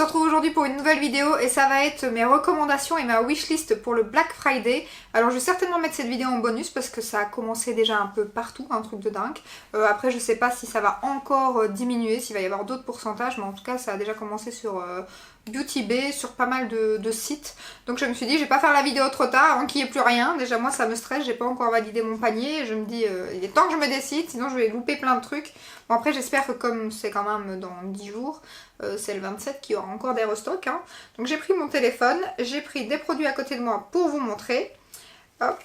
se retrouve aujourd'hui pour une nouvelle vidéo et ça va être mes recommandations et ma wishlist pour le Black Friday. Alors je vais certainement mettre cette vidéo en bonus parce que ça a commencé déjà un peu partout, un truc de dingue. Après je sais pas si ça va encore diminuer, s'il va y avoir d'autres pourcentages, mais en tout cas ça a déjà commencé sur Beauty Bay, sur pas mal de sites. Donc je me suis dit je vais pas faire la vidéo trop tard avant qu'il n'y ait plus rien. Déjà moi ça me stresse, j'ai pas encore validé mon panier. Je me dis il est temps que je me décide, sinon je vais louper plein de trucs. Bon après j'espère que comme c'est quand même dans 10 jours, c'est le 27 qu'il y aura encore des restocks. Hein. Donc j'ai pris mon téléphone, j'ai pris des produits à côté de moi pour vous montrer. Hop,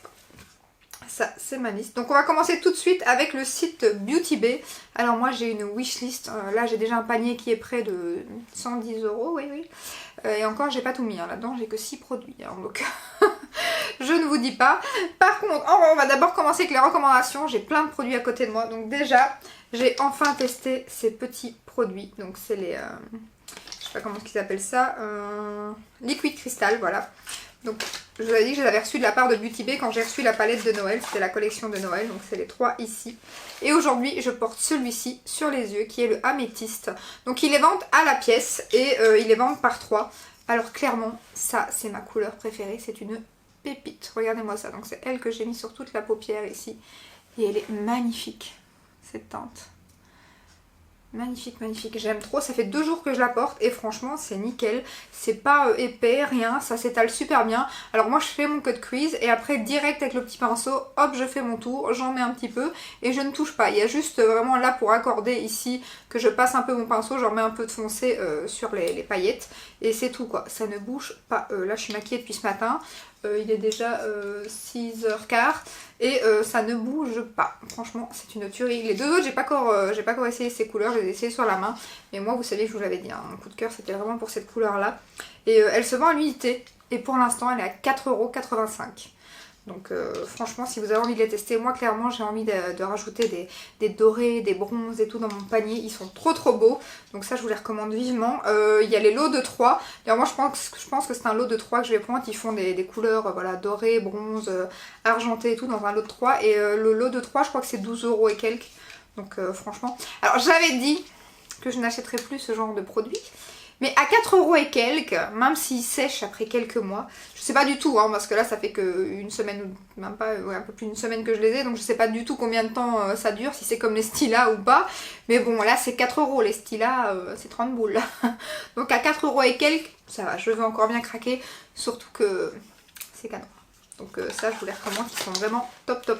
ça c'est ma liste. Donc on va commencer tout de suite avec le site Beauty Bay. Alors moi j'ai une wishlist, là j'ai déjà un panier qui est près de 110 €, oui. Et encore j'ai pas tout mis, hein. Là-dedans j'ai que 6 produits, hein. Donc je ne vous dis pas. Par contre, on va d'abord commencer avec les recommandations. J'ai plein de produits à côté de moi. Donc déjà, j'ai enfin testé ces petits produits. Donc c'est les... je sais pas comment ils appellent ça. Liquid Crystal, voilà. Donc je vous avais dit que je les avais reçus de la part de Beauty Bay quand j'ai reçu la palette de Noël. C'était la collection de Noël. Donc c'est les 3 ici. Et aujourd'hui, je porte celui-ci sur les yeux qui est le Améthyste. Donc ils les vendent à la pièce et ils les vendent par 3. Alors clairement, ça c'est ma couleur préférée. C'est une pépite, regardez-moi ça. Donc c'est elle que j'ai mis sur toute la paupière ici et elle est magnifique cette teinte, magnifique, j'aime trop. Ça fait 2 jours que je la porte et franchement c'est nickel, c'est pas épais, rien, ça s'étale super bien. Alors moi je fais mon cut crease et après direct avec le petit pinceau, hop je fais mon tour, j'en mets un petit peu et je ne touche pas. Il y a juste vraiment là pour accorder ici que je passe un peu mon pinceau, j'en mets un peu de foncé sur les paillettes et c'est tout quoi, ça ne bouge pas. Là je suis maquillée depuis ce matin. Il est déjà 6h15 et ça ne bouge pas. Franchement, c'est une tuerie. Les deux autres, j'ai pas encore essayé ces couleurs. Je les ai essayées sur la main. Mais moi, vous savez que je vous l'avais dit, hein, mon coup de cœur, c'était vraiment pour cette couleur-là. Et elle se vend à l'unité. Et pour l'instant, elle est à 4,85 €. Donc franchement, si vous avez envie de les tester, moi clairement j'ai envie de rajouter des dorés, des bronzes et tout dans mon panier. Ils sont trop beaux. Donc ça je vous les recommande vivement. Il y a les lots de 3. D'ailleurs moi je pense que c'est un lot de 3 que je vais prendre. Ils font des couleurs voilà, dorées, bronze, argenté et tout dans un lot de 3. Et le lot de 3 je crois que c'est 12 € et quelques. Donc franchement. Alors j'avais dit que je n'achèterais plus ce genre de produit. Mais à 4 € et quelques, même s'ils sèchent après quelques mois, je sais pas du tout, hein, parce que là ça fait qu'une semaine, ou même pas, un peu plus d'une semaine que je les ai, donc je sais pas du tout combien de temps ça dure, si c'est comme les Stila ou pas. Mais bon, là c'est 4 €, les Stila c'est 30 boules. Donc à 4 € et quelques, ça va, je vais encore bien craquer, surtout que c'est canon. Donc ça je vous les recommande, ils sont vraiment top.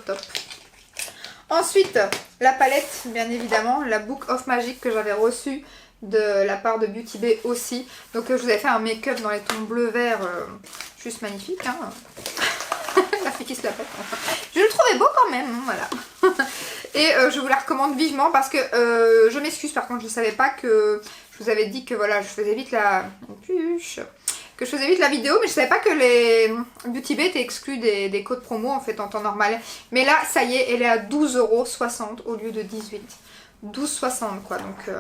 Ensuite, la palette, bien évidemment, la Book of Magic que j'avais reçue de la part de Beauty Bay aussi. Donc je vous avais fait un make-up dans les tons bleu vert juste magnifique, hein. La fille qui se la pète. Je le trouvais beau quand même, voilà. Et je vous la recommande vivement parce que je m'excuse, par contre je ne savais pas que je vous avais dit que voilà, je faisais vite la vidéo, mais je savais pas que les Beauty Bay étaient exclus des codes promo en fait en temps normal. Mais là ça y est, elle est à 12,60 € au lieu de 18 €. 12,60 quoi, donc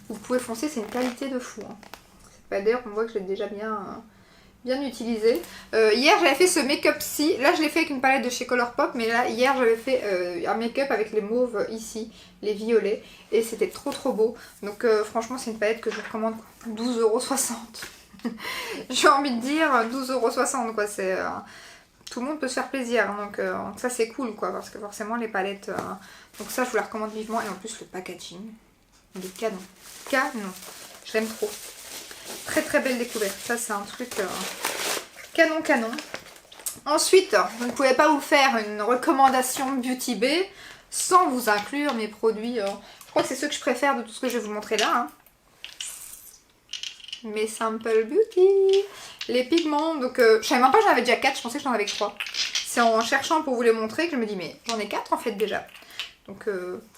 vous pouvez foncer, c'est une qualité de fou, hein. D'ailleurs on voit que je l'ai déjà bien utilisé. Hier j'avais fait ce make-up-ci, là je l'ai fait avec une palette de chez Colourpop, mais là hier j'avais fait un make-up avec les mauves ici, les violets, et c'était trop beau. Donc franchement c'est une palette que je vous recommande, 12,60 €. J'ai envie de dire 12,60 € quoi, c'est... tout le monde peut se faire plaisir, hein, donc ça c'est cool quoi, parce que forcément les palettes... donc ça je vous la recommande vivement, et en plus le packaging, il est canon. Je l'aime trop. Très belle découverte, ça c'est un truc canon. Ensuite, vous ne pouvez pas vous faire une recommandation Beauty Bay sans vous inclure mes produits, je crois que c'est ceux que je préfère de tout ce que je vais vous montrer là, hein. Mes Simple Beauty, les pigments, donc je savais même pas que j'en avais déjà 4, je pensais que j'en avais que 3. C'est en cherchant pour vous les montrer que je me dis mais j'en ai 4 en fait déjà. Donc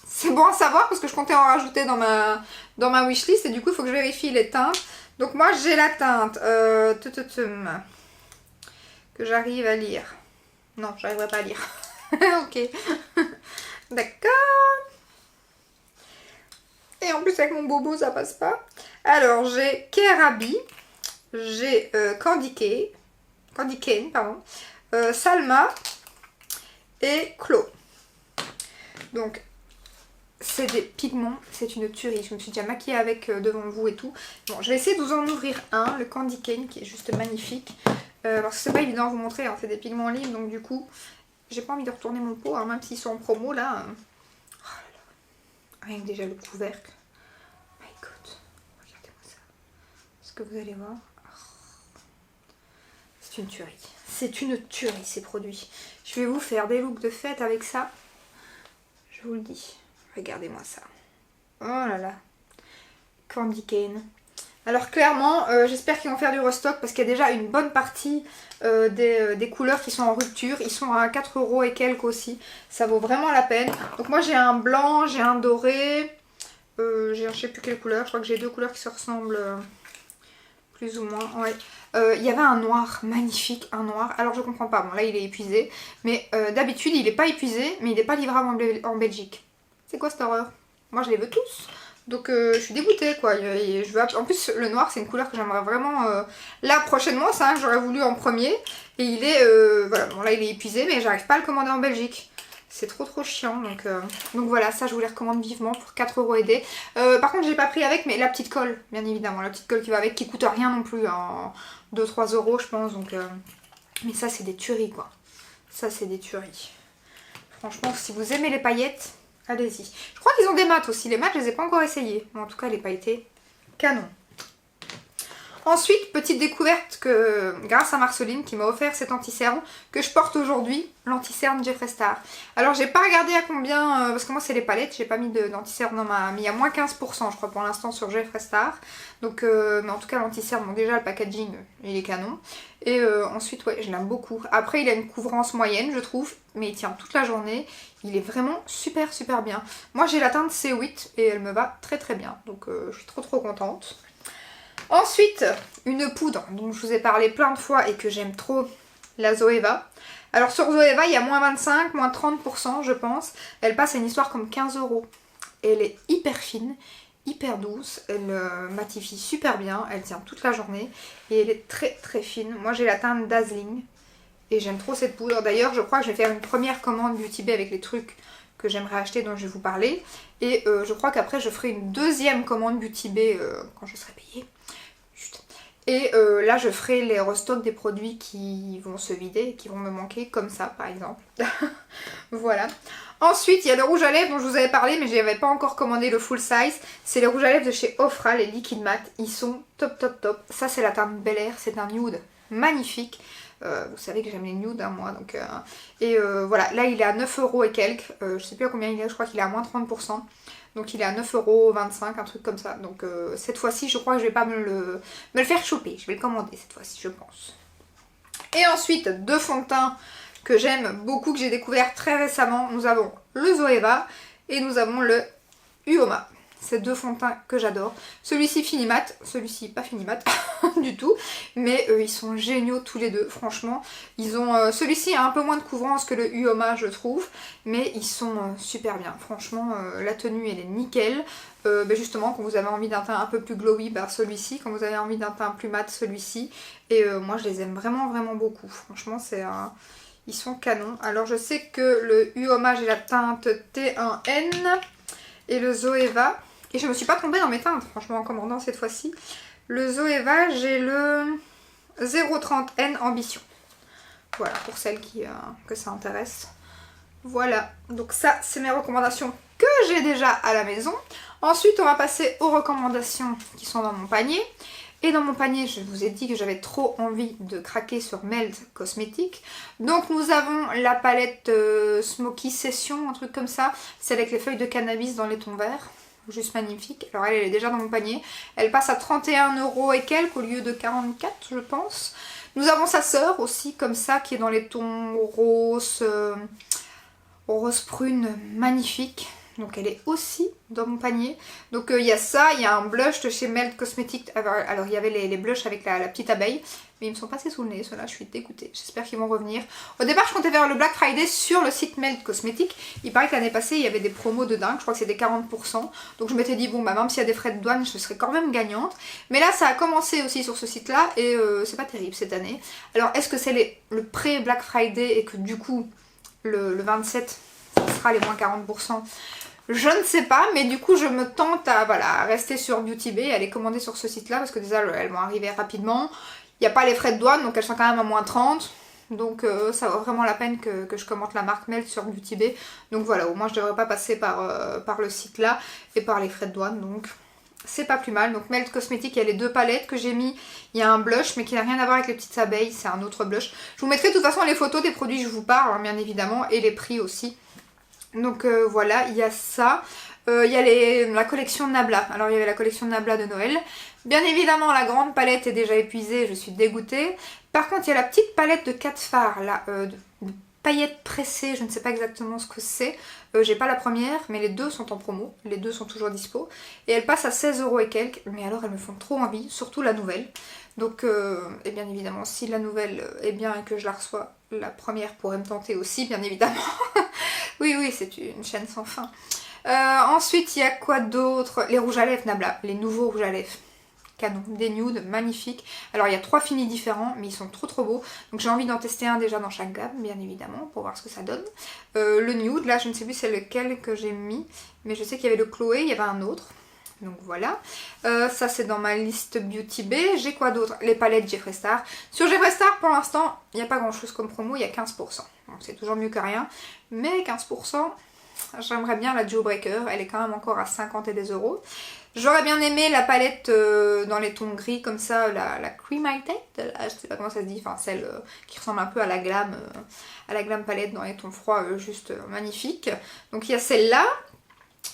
c'est bon à savoir parce que je comptais en rajouter dans ma wishlist et du coup il faut que je vérifie les teintes. Donc moi j'ai la teinte que j'arrive à lire. Non, j'arriverai pas à lire. Ok. D'accord. Et en plus avec mon bobo ça passe pas. Alors j'ai Kerabi, j'ai Candy Cane, pardon, Salma et Chloe. Donc c'est des pigments, c'est une tuerie. Je me suis déjà maquillée avec devant vous et tout. Bon, je vais essayer de vous en ouvrir un, le Candy Cane, qui est juste magnifique. Parce que c'est pas évident à vous montrer, hein, c'est des pigments libres, donc du coup, j'ai pas envie de retourner mon pot, hein, même s'ils sont en promo là. Oh là là. Rien que déjà le couvercle. My God, regardez-moi ça. Ce que vous allez voir. C'est une tuerie. C'est une tuerie ces produits. Je vais vous faire des looks de fête avec ça. Je vous le dis. Regardez-moi ça. Oh là là. Candy Cane. Alors clairement, j'espère qu'ils vont faire du restock parce qu'il y a déjà une bonne partie des couleurs qui sont en rupture. Ils sont à 4 € et quelques aussi. Ça vaut vraiment la peine. Donc moi j'ai un blanc, j'ai un doré. J'ai je sais plus quelle couleur. Je crois que j'ai deux couleurs qui se ressemblent plus ou moins. Ouais. Il y avait un noir, magnifique, un noir. Alors je comprends pas, bon là il est épuisé. Mais d'habitude il est pas épuisé, mais il est pas livrable en Belgique. C'est quoi cette horreur? Moi je les veux tous. Donc je suis dégoûtée quoi. Je veux... En plus le noir c'est une couleur que j'aimerais vraiment... Là prochainement c'est un que j'aurais voulu en premier. Et il est... voilà, bon là il est épuisé mais j'arrive pas à le commander en Belgique. C'est trop chiant. Donc voilà, ça je vous les recommande vivement pour 4 € aidés. Par contre j'ai pas pris avec mais la petite colle, bien évidemment. La petite colle qui va avec, qui coûte rien non plus. En 2-3 € je pense. Donc, mais ça c'est des tueries quoi. Ça c'est des tueries. Franchement si vous aimez les paillettes... Allez-y. Je crois qu'ils ont des mattes aussi. Les mattes, je les ai pas encore essayées. Mais en tout cas, les pailletés, canon. Ensuite, petite découverte que grâce à Marceline qui m'a offert cet anti-cerne que je porte aujourd'hui, l'anti-cerne Jeffree Star. Alors j'ai pas regardé à combien, parce que moi c'est les palettes, j'ai pas mis d'anti-cerne dans ma... Mais il y a moins 15% je crois pour l'instant sur Jeffree Star. Donc, mais en tout cas l'anti-cerne, bon déjà le packaging il est canon. Et ensuite ouais je l'aime beaucoup. Après il a une couvrance moyenne je trouve, mais il tient toute la journée. Il est vraiment super bien. Moi j'ai la teinte C8 et elle me va très bien. Donc je suis trop contente. Ensuite, une poudre dont je vous ai parlé plein de fois et que j'aime trop, la Zoeva. Alors sur Zoeva, il y a moins 25, moins 30% je pense. Elle passe à une histoire comme 15 €. Elle est hyper fine, hyper douce, elle matifie super bien, elle tient toute la journée et elle est très fine. Moi j'ai la teinte Dazzling et j'aime trop cette poudre. D'ailleurs je crois que je vais faire une première commande Beauty Bay avec les trucs que j'aimerais acheter dont je vais vous parler. Et je crois qu'après je ferai une deuxième commande Beauty Bay quand je serai payée. Et là je ferai les restocks des produits qui vont se vider, qui vont me manquer, comme ça par exemple. Voilà. Ensuite il y a le rouge à lèvres dont je vous avais parlé mais je n'avais pas encore commandé le full size. C'est les rouges à lèvres de chez Ofra, les liquid mat. Ils sont top. Ça c'est la teinte Bel Air, c'est un nude magnifique. Vous savez que j'aime les nudes hein, moi. Donc, voilà, là il est à 9 € et quelques. Je sais plus à combien il est, je crois qu'il est à moins 30%. Donc il est à 9,25 €, un truc comme ça. Donc cette fois-ci, je crois que je vais pas me le faire choper. Je vais le commander cette fois-ci, je pense. Et ensuite, deux fonds de teint que j'aime beaucoup, que j'ai découvert très récemment. Nous avons le Zoeva et nous avons le Uoma. C'est deux fonds de teint que j'adore. Celui-ci Finimat, celui-ci pas Finimat du tout. Mais ils sont géniaux tous les deux, franchement. Ils ont celui-ci a un peu moins de couvrance que le Uoma je trouve. Mais ils sont super bien. Franchement, la tenue elle est nickel. Justement, quand vous avez envie d'un teint un peu plus glowy, celui-ci. Quand vous avez envie d'un teint plus mat, celui-ci. Et moi je les aime vraiment beaucoup. Franchement, ils sont canons. Alors je sais que le Uoma j'ai la teinte T1N. Et le Zoeva... Et je me suis pas trompée dans mes teintes, franchement, en commandant cette fois-ci. Le Zoeva, j'ai le 030N Ambition. Voilà, pour celles que ça intéresse. Voilà, donc ça, c'est mes recommandations que j'ai déjà à la maison. Ensuite, on va passer aux recommandations qui sont dans mon panier. Et dans mon panier, je vous ai dit que j'avais trop envie de craquer sur Melt Cosmetics. Donc nous avons la palette Smoky Session, un truc comme ça. C'est avec les feuilles de cannabis dans les tons verts. Juste magnifique. Alors elle est déjà dans mon panier. Elle passe à 31 € et quelques au lieu de 44 je pense. Nous avons sa sœur aussi comme ça qui est dans les tons rose, rose prune magnifique. Donc elle est aussi dans mon panier. Donc il y a ça, il y a un blush de chez Melt Cosmetics. Alors il y avait les blushs avec la petite abeille. Mais ils me sont passés sous le nez, ceux-là, je suis dégoûtée. J'espère qu'ils vont revenir. Au départ, je comptais faire le Black Friday sur le site Melt Cosmetics. Il paraît que l'année passée, il y avait des promos de dingue. Je crois que c'était 40%. Donc je m'étais dit, bon, même s'il y a des frais de douane, je serais quand même gagnante. Mais là, ça a commencé aussi sur ce site-là. Et c'est pas terrible cette année. Alors, est-ce que c'est le pré-Black Friday et que du coup, le 27, ça sera les moins 40%? Je ne sais pas, mais du coup je me tente à, voilà, à rester sur Beauty Bay, à les commander sur ce site là parce que déjà elles vont arriver rapidement. Il n'y a pas les frais de douane donc elles sont quand même à moins 30. Donc ça vaut vraiment la peine que je commente la marque Melt sur Beauty Bay. Donc voilà, au moins je ne devrais pas passer par le site là et par les frais de douane. Donc c'est pas plus mal. Donc Melt Cosmétiques, il y a les deux palettes que j'ai mis. Il y a un blush mais qui n'a rien à voir avec les petites abeilles, c'est un autre blush. Je vous mettrai de toute façon les photos des produits que je vous parle, hein, bien évidemment, et les prix aussi. Donc voilà, il y a ça. Il y a la collection Nabla. Alors il y avait la collection Nabla de Noël. Bien évidemment, la grande palette est déjà épuisée, je suis dégoûtée. Par contre, il y a la petite palette de 4 fards, là, de paillettes pressées, je ne sais pas exactement ce que c'est. J'ai pas la première, mais les deux sont en promo. Les deux sont toujours dispo. Et elles passent à 16 € et quelques. Mais alors, elles me font trop envie, surtout la nouvelle. Donc, et bien évidemment, si la nouvelle est bien et que je la reçois, la première pourrait me tenter aussi, bien évidemment. Oui, oui, c'est une chaîne sans fin. Ensuite, il y a quoi d'autre? Les rouges à lèvres Nabla, les nouveaux rouges à lèvres. Canon, des nudes, magnifiques. Alors il y a 3 finis différents, mais ils sont trop beaux. Donc j'ai envie d'en tester un déjà dans chaque gamme, bien évidemment, pour voir ce que ça donne. Le nude, là je ne sais plus c'est lequel que j'ai mis, mais je sais qu'il y avait le Chloé, il y avait un autre. Donc voilà, ça c'est dans ma liste Beauty Bay. J'ai quoi d'autre? Les palettes Jeffree Star. Sur Jeffree Star pour l'instant, il n'y a pas grand chose comme promo, il y a 15%. Donc c'est toujours mieux que rien, mais 15%, j'aimerais bien la Jawbreaker, elle est quand même encore à 50 et des euros. J'aurais bien aimé la palette dans les tons gris comme ça, la Cremated, je sais pas comment ça se dit, enfin celle qui ressemble un peu à la glam palette dans les tons froids, juste magnifique. Donc il y a celle-là.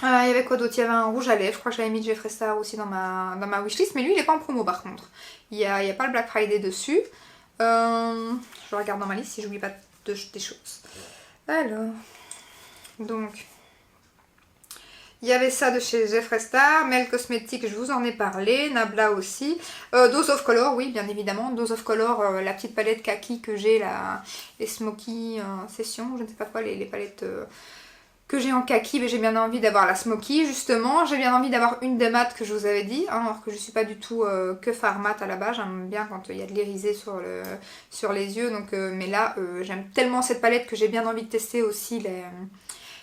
Il y avait quoi d'autre? Il y avait un rouge à lèvres, je crois que j'avais mis Jeffree Star aussi dans ma wishlist, mais lui il est pas en promo par contre. Il y a pas le Black Friday dessus. Je regarde dans ma liste si j'oublie pas des choses. Alors, donc... il y avait ça de chez Jeffree Star, Melt Cosmétiques, je vous en ai parlé, Nabla aussi. Dose of Color, oui, bien évidemment. Dose of Color, la petite palette kaki que j'ai, les Smoky Session, je ne sais pas quoi, les palettes que j'ai en kaki. Mais j'ai bien envie d'avoir la Smoky, justement. J'ai bien envie d'avoir une des mates que je vous avais dit, hein, alors que je ne suis pas du tout que fard mat à la base. J'aime bien quand il y a de l'irisé sur les yeux. Donc, mais là, j'aime tellement cette palette que j'ai bien envie de tester aussi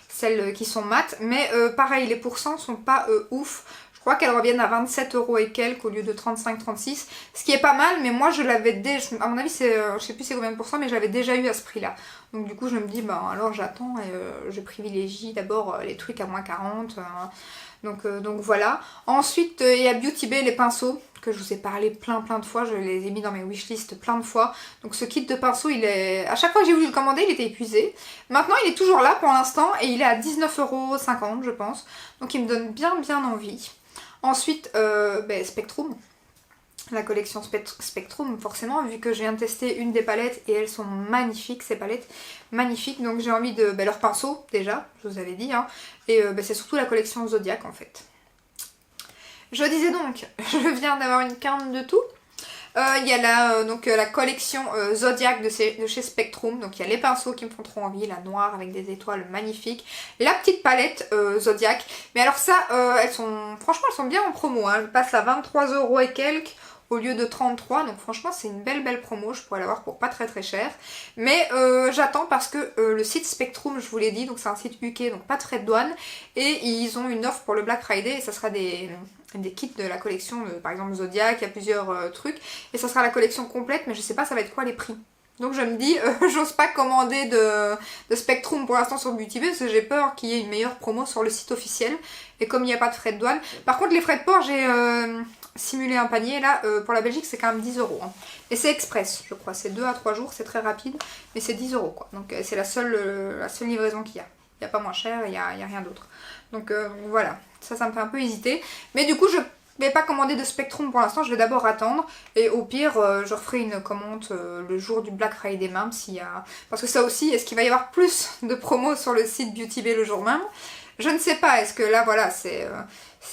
celles qui sont mates, mais pareil, les pourcents sont pas ouf. Je crois qu'elles reviennent à 27 € et quelques au lieu de 35-36, ce qui est pas mal, mais moi je l'avais déjà, à mon avis c'est, je sais plus c'est combien de pourcents, mais je l'avais déjà eu à ce prix là. Donc du coup je me dis, bah alors j'attends et je privilégie d'abord les trucs à moins 40. Donc voilà. Ensuite il y a Beauty Bay, les pinceaux, que je vous ai parlé plein de fois, je les ai mis dans mes wishlist plein de fois. Donc ce kit de pinceau, il est... à chaque fois que j'ai voulu le commander, il était épuisé. Maintenant il est toujours là pour l'instant et il est à 19,50 € je pense. Donc il me donne bien envie. Ensuite Spectrum. La collection Spectrum, forcément, vu que je viens de tester une des palettes et elles sont magnifiques, ces palettes, magnifiques. Donc j'ai envie de leurs pinceaux, déjà, je vous avais dit, hein, et c'est surtout la collection Zodiac en fait. Je disais donc, je viens d'avoir une quinte de tout. Il y a la collection Zodiac de chez Spectrum. Donc il y a les pinceaux qui me font trop envie, la noire avec des étoiles magnifiques. La petite palette Zodiac. Mais alors ça, franchement elles sont bien en promo, hein. Elles passent à 23 € et quelques au lieu de 33, donc franchement c'est une belle promo, je pourrais l'avoir pour pas très cher. Mais j'attends parce que le site Spectrum, je vous l'ai dit, donc c'est un site UK, donc pas de frais de douane, et ils ont une offre pour le Black Friday, et ça sera des kits de la collection, par exemple Zodiac, il y a plusieurs trucs, et ça sera la collection complète, mais je sais pas ça va être quoi les prix. Donc je me dis, j'ose pas commander de Spectrum pour l'instant sur Beauty Bay parce que j'ai peur qu'il y ait une meilleure promo sur le site officiel. Et comme il n'y a pas de frais de douane. Par contre les frais de port, j'ai simulé un panier là. Pour la Belgique c'est quand même 10 €. Hein. Et c'est express je crois, c'est 2 à 3 jours, c'est très rapide. Mais c'est 10 € quoi. Donc c'est la seule livraison qu'il y a. Il n'y a pas moins cher, il n'y a rien d'autre. Donc voilà, ça me fait un peu hésiter. Mais du coup je vais pas commander de Spectrum pour l'instant, je vais d'abord attendre. Et au pire, je referai une commande le jour du Black Friday même. Parce que ça aussi, est-ce qu'il va y avoir plus de promos sur le site Beauty Bay le jour même? Je ne sais pas, est-ce que là, voilà, c'est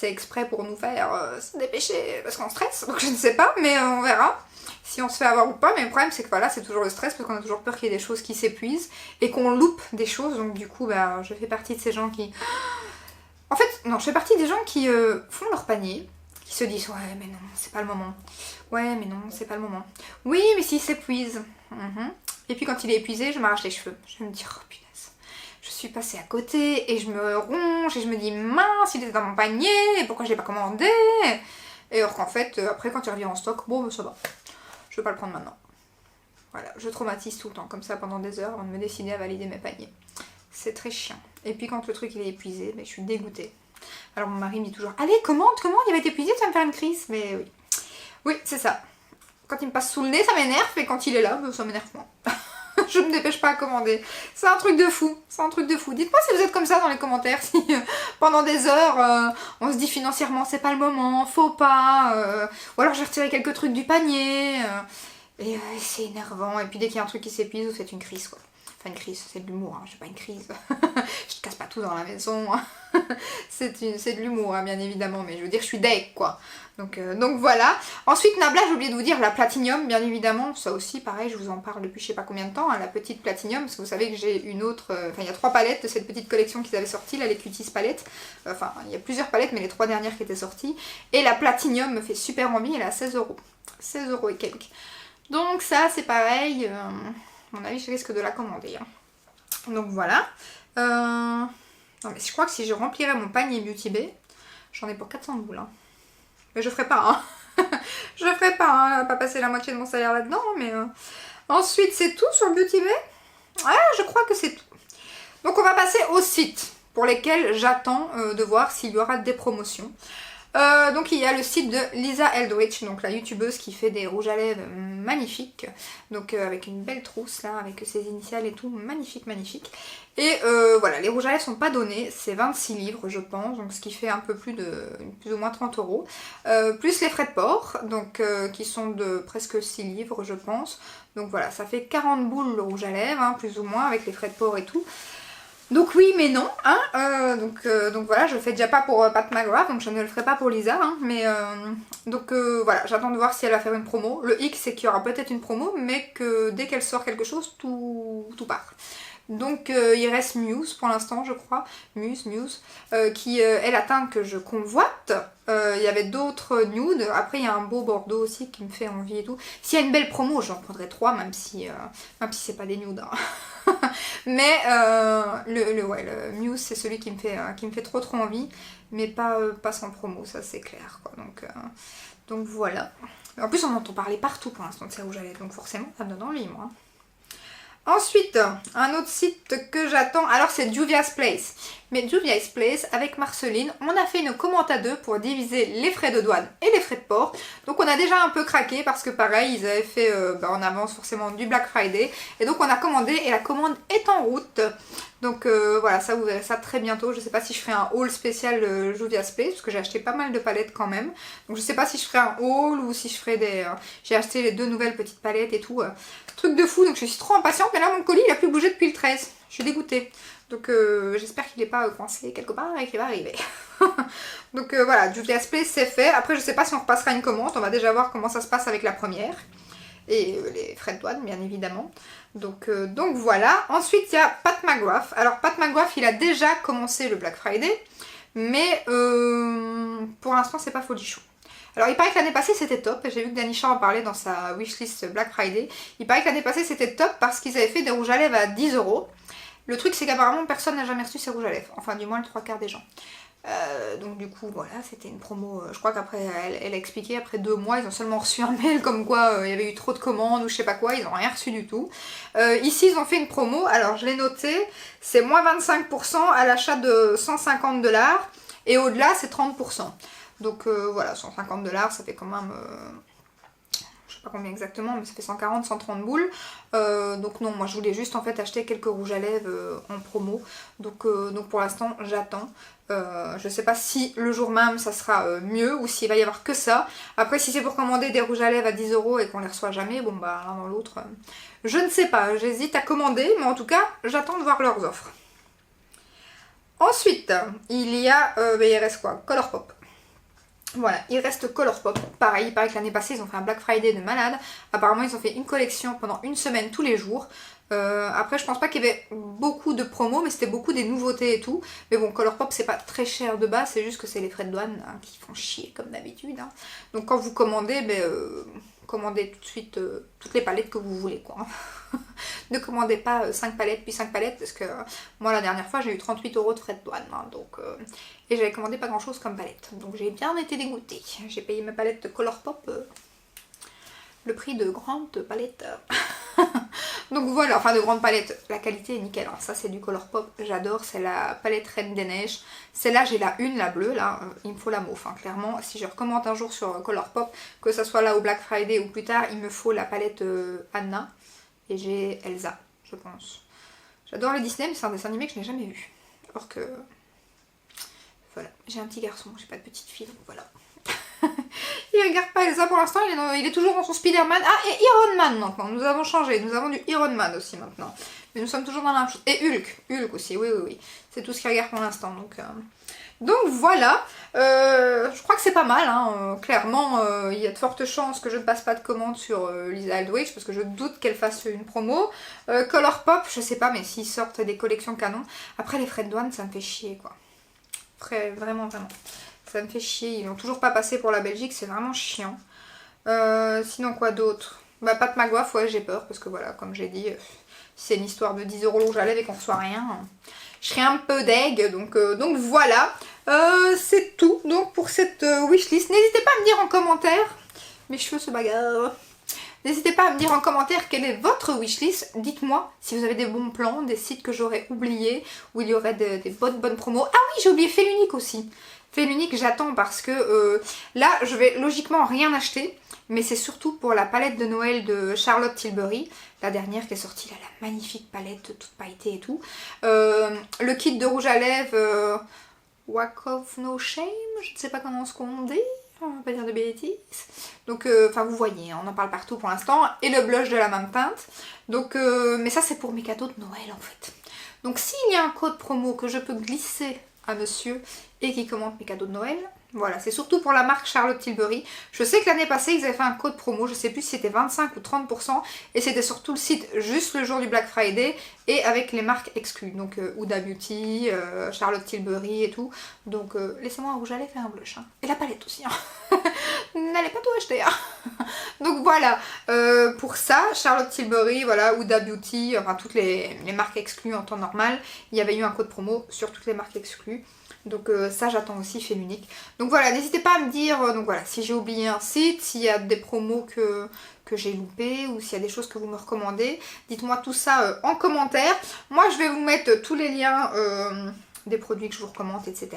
exprès pour nous faire se dépêcher parce qu'on stresse? Donc je ne sais pas, mais on verra si on se fait avoir ou pas. Mais le problème, c'est que voilà, c'est toujours le stress parce qu'on a toujours peur qu'il y ait des choses qui s'épuisent et qu'on loupe des choses. Donc du coup, bah, je fais partie de ces gens qui... En fait, non, je fais partie des gens qui font leur panier, qui se disent ouais mais non c'est pas le moment, ouais mais non c'est pas le moment, oui mais s'il s'épuise, et puis quand il est épuisé je m'arrache les cheveux, je vais me dire oh punaise, je suis passée à côté et je me ronge et je me dis mince, il était dans mon panier, pourquoi je l'ai pas commandé? Et alors qu'en fait, après quand il revient en stock, bon ça va, je vais pas le prendre maintenant. Voilà, je traumatise tout le temps comme ça pendant des heures avant de me décider à valider mes paniers. C'est très chiant. Et puis quand le truc il est épuisé, je suis dégoûtée. Alors mon mari me dit toujours, allez commande, il va être épuisé, tu vas me faire une crise. Mais oui, oui c'est ça. Quand il me passe sous le nez ça m'énerve et quand il est là, ça m'énerve moins. Je me dépêche pas à commander. C'est un truc de fou, c'est un truc de fou. Dites-moi si vous êtes comme ça dans les commentaires, si pendant des heures on se dit financièrement c'est pas le moment, faut pas, ou alors j'ai retiré quelques trucs du panier, et c'est énervant. Et puis dès qu'il y a un truc qui s'épuise, vous faites une crise quoi. Enfin une crise, c'est de l'humour, hein. Je fais pas une crise. Je te casse pas tout dans la maison. C'est de l'humour hein, bien évidemment, mais je veux dire je suis deg quoi. Donc voilà. Ensuite Nabla, j'ai oublié de vous dire la Platinium bien évidemment, ça aussi pareil je vous en parle depuis je sais pas combien de temps, hein, la petite Platinium, parce que vous savez que j'ai une autre, enfin il y a 3 palettes de cette petite collection qu'ils avaient sortie, là les Cuties palettes, enfin il y a plusieurs palettes mais les 3 dernières qui étaient sorties, et la Platinium me fait super envie, elle est à 16 €, 16 € et quelques. Donc ça c'est pareil, à mon avis je risque de la commander. Hein. Donc voilà. Non mais je crois que si je remplirais mon panier Beauty Bay, j'en ai pour 400 boules. Hein. Mais je ferai pas, hein. Je ferai pas, hein. Pas passer la moitié de mon salaire là-dedans, mais... Ensuite, c'est tout sur Beauty Bay. Ouais, je crois que c'est tout. Donc on va passer aux sites pour lesquels j'attends de voir s'il y aura des promotions. Donc il y a le site de Lisa Eldridge, donc la youtubeuse qui fait des rouges à lèvres magnifiques, donc avec une belle trousse là, avec ses initiales et tout, magnifique, magnifique. Et voilà, les rouges à lèvres sont pas donnés, c'est 26 livres je pense, donc ce qui fait un peu plus ou moins 30 €, plus les frais de port, donc qui sont de presque 6 livres je pense. Donc voilà, ça fait 40 boules le rouge à lèvres, hein, plus ou moins, avec les frais de port et tout. Donc oui mais non, hein, donc voilà, je le fais déjà pas pour Pat McGrath, donc je ne le ferai pas pour Lisa, hein, mais donc voilà, j'attends de voir si elle va faire une promo. Le hic c'est qu'il y aura peut-être une promo, mais que dès qu'elle sort quelque chose, tout part. Donc il reste Muse pour l'instant je crois, Muse, qui est la teinte que je convoite. Il y avait d'autres nudes, après il y a un beau bordeaux aussi qui me fait envie et tout. S'il y a une belle promo j'en prendrai 3 même si c'est pas des nudes. Hein. Mais le Muse c'est celui qui me fait trop envie, mais pas sans promo, ça c'est clair quoi. Donc voilà. En plus on entend parler partout pour l'instant de ces rouges à lèvres, donc forcément ça me donne envie moi. Ensuite, un autre site que j'attends, alors c'est Juvia's Place. Mais Juvia's Place, avec Marceline, on a fait une commande à 2 pour diviser les frais de douane et les frais de port. Donc on a déjà un peu craqué parce que pareil, ils avaient fait en avance forcément du Black Friday. Et donc on a commandé et la commande est en route. Donc voilà, ça vous verrez ça très bientôt. Je sais pas si je ferai un haul spécial Juvia's Place parce que j'ai acheté pas mal de palettes quand même. Donc je sais pas si je ferai un haul ou si je ferai des... j'ai acheté les 2 nouvelles petites palettes et tout. Truc de fou, donc je suis trop impatiente. Mais là mon colis il a plus bougé depuis le 13. Je suis dégoûtée. Donc j'espère qu'il n'est pas coincé quelque part et qu'il va arriver. Donc voilà, Juvia's Place c'est fait. Après je sais pas si on repassera une commande. On va déjà voir comment ça se passe avec la première. Et les frais de douane bien évidemment. Donc voilà. Ensuite il y a Pat McGrath. Alors Pat McGrath il a déjà commencé le Black Friday. Mais pour l'instant c'est pas folichon. Alors il paraît que l'année passée c'était top, j'ai vu que Danisha en parlait dans sa wishlist Black Friday. Il paraît que l'année passée c'était top parce qu'ils avaient fait des rouges à lèvres à 10 €. Le truc c'est qu'apparemment personne n'a jamais reçu ces rouges à lèvres, enfin du moins le 3/4 des gens. Donc du coup voilà, c'était une promo, je crois qu'après elle a expliqué, après 2 mois ils ont seulement reçu un mail comme quoi il y avait eu trop de commandes ou je sais pas quoi, ils n'ont rien reçu du tout. Ici ils ont fait une promo, alors je l'ai noté, c'est moins 25% à l'achat de 150 $ et au-delà c'est 30%. Donc voilà, 150 $, ça fait quand même, je sais pas combien exactement, mais ça fait 140, 130 boules. Donc non, moi je voulais juste en fait acheter quelques rouges à lèvres en promo. Donc pour l'instant j'attends. Je sais pas si le jour même ça sera mieux ou s'il va y avoir que ça. Après si c'est pour commander des rouges à lèvres à 10 € et qu'on les reçoit jamais, bon bah l'un dans l'autre, je ne sais pas, j'hésite à commander, mais en tout cas j'attends de voir leurs offres. Ensuite, il y a, il reste quoi? Colourpop. Voilà, il reste Colourpop. Pareil, il paraît que l'année passée, ils ont fait un Black Friday de malade. Apparemment, ils ont fait une collection pendant une semaine tous les jours. Après je pense pas qu'il y avait beaucoup de promos, mais c'était beaucoup des nouveautés et tout. Mais bon, Colourpop c'est pas très cher de base, c'est juste que c'est les frais de douane hein, qui font chier comme d'habitude. Hein. Donc quand vous commandez, commandez tout de suite toutes les palettes que vous voulez quoi. Ne commandez pas 5 palettes puis 5 palettes parce que moi la dernière fois j'ai eu 38 € de frais de douane hein, donc, et j'avais commandé pas grand chose comme palette. Donc j'ai bien été dégoûtée. J'ai payé ma palette de Colourpop le prix de grandes palettes. Donc voilà, enfin de grandes palettes, la qualité est nickel, hein. Ça c'est du Colourpop, j'adore, c'est la palette Reine des Neiges. Celle-là j'ai la une, la bleue, là, il me faut la mauve, hein. Clairement, si je recommande un jour sur Colourpop, que ça soit là au Black Friday ou plus tard, il me faut la palette Anna, et j'ai Elsa, je pense. J'adore les Disney, mais c'est un dessin animé que je n'ai jamais vu. Alors que, voilà, j'ai un petit garçon, j'ai pas de petite fille, donc voilà. Il regarde pas Elsa pour l'instant, il est toujours dans son Spider-Man. Ah, et Iron Man maintenant, nous avons changé, nous avons du Iron Man aussi maintenant. Mais nous sommes toujours dans la même chose. Et Hulk aussi, oui. C'est tout ce qu'il regarde pour l'instant. Donc voilà, je crois que c'est pas mal, hein. Clairement, il y a de fortes chances que je ne passe pas de commande sur Lisa Eldridge, parce que je doute qu'elle fasse une promo. Colourpop, je sais pas, mais s'ils sortent des collections canon, après les frais de douane, ça me fait chier, quoi. Vraiment. Ça me fait chier, ils n'ont toujours pas passé pour la Belgique, c'est vraiment chiant. Sinon quoi d'autre? Bah Pat McGrath, ouais j'ai peur, parce que voilà, comme j'ai dit, c'est une histoire de 10 € le rouge à lèvres et qu'on reçoit rien. Je serais un peu deg, donc voilà. C'est tout donc pour cette wishlist. N'hésitez pas à me dire en commentaire, mes cheveux se bagarrent. N'hésitez pas à me dire en commentaire quelle est votre wishlist. Dites-moi si vous avez des bons plans, des sites que j'aurais oubliés, où il y aurait des bonnes promos. Ah oui, j'ai oublié Félunique aussi. Félunique, j'attends parce que là, je vais logiquement rien acheter. Mais c'est surtout pour la palette de Noël de Charlotte Tilbury. La dernière qui est sortie, là, la magnifique palette toute pailletée et tout. Le kit de rouge à lèvres, Walk of No Shame, je ne sais pas comment on dit. On va pas dire de bêtises. Donc, enfin vous voyez, on en parle partout pour l'instant. Et le blush de la même teinte. Donc, mais ça c'est pour mes cadeaux de Noël en fait. Donc s'il y a un code promo que je peux glisser à monsieur et qui commente mes cadeaux de Noël, voilà, c'est surtout pour la marque Charlotte Tilbury. Je sais que l'année passée, ils avaient fait un code promo, je sais plus si c'était 25 ou 30%, et c'était sur tout le site juste le jour du Black Friday, et avec les marques exclues, donc Huda Beauty, Charlotte Tilbury et tout. Donc laissez-moi un rouge à lèvres et un blush, hein. Et la palette aussi, hein. N'allez pas tout acheter, hein. Donc voilà, pour ça, Charlotte Tilbury, voilà, Huda Beauty, enfin toutes les marques exclues en temps normal, il y avait eu un code promo sur toutes les marques exclues. Donc ça j'attends aussi Félunique. Donc voilà, n'hésitez pas à me dire donc voilà, si j'ai oublié un site, s'il y a des promos que j'ai loupé ou s'il y a des choses que vous me recommandez. Dites-moi tout ça en commentaire. Moi je vais vous mettre tous les liens des produits que je vous recommande, etc.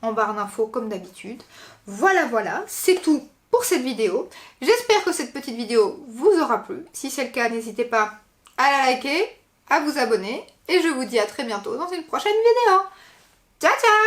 en barre d'infos comme d'habitude. Voilà, c'est tout pour cette vidéo. J'espère que cette petite vidéo vous aura plu. Si c'est le cas, n'hésitez pas à la liker, à vous abonner. Et je vous dis à très bientôt dans une prochaine vidéo. Ciao ciao!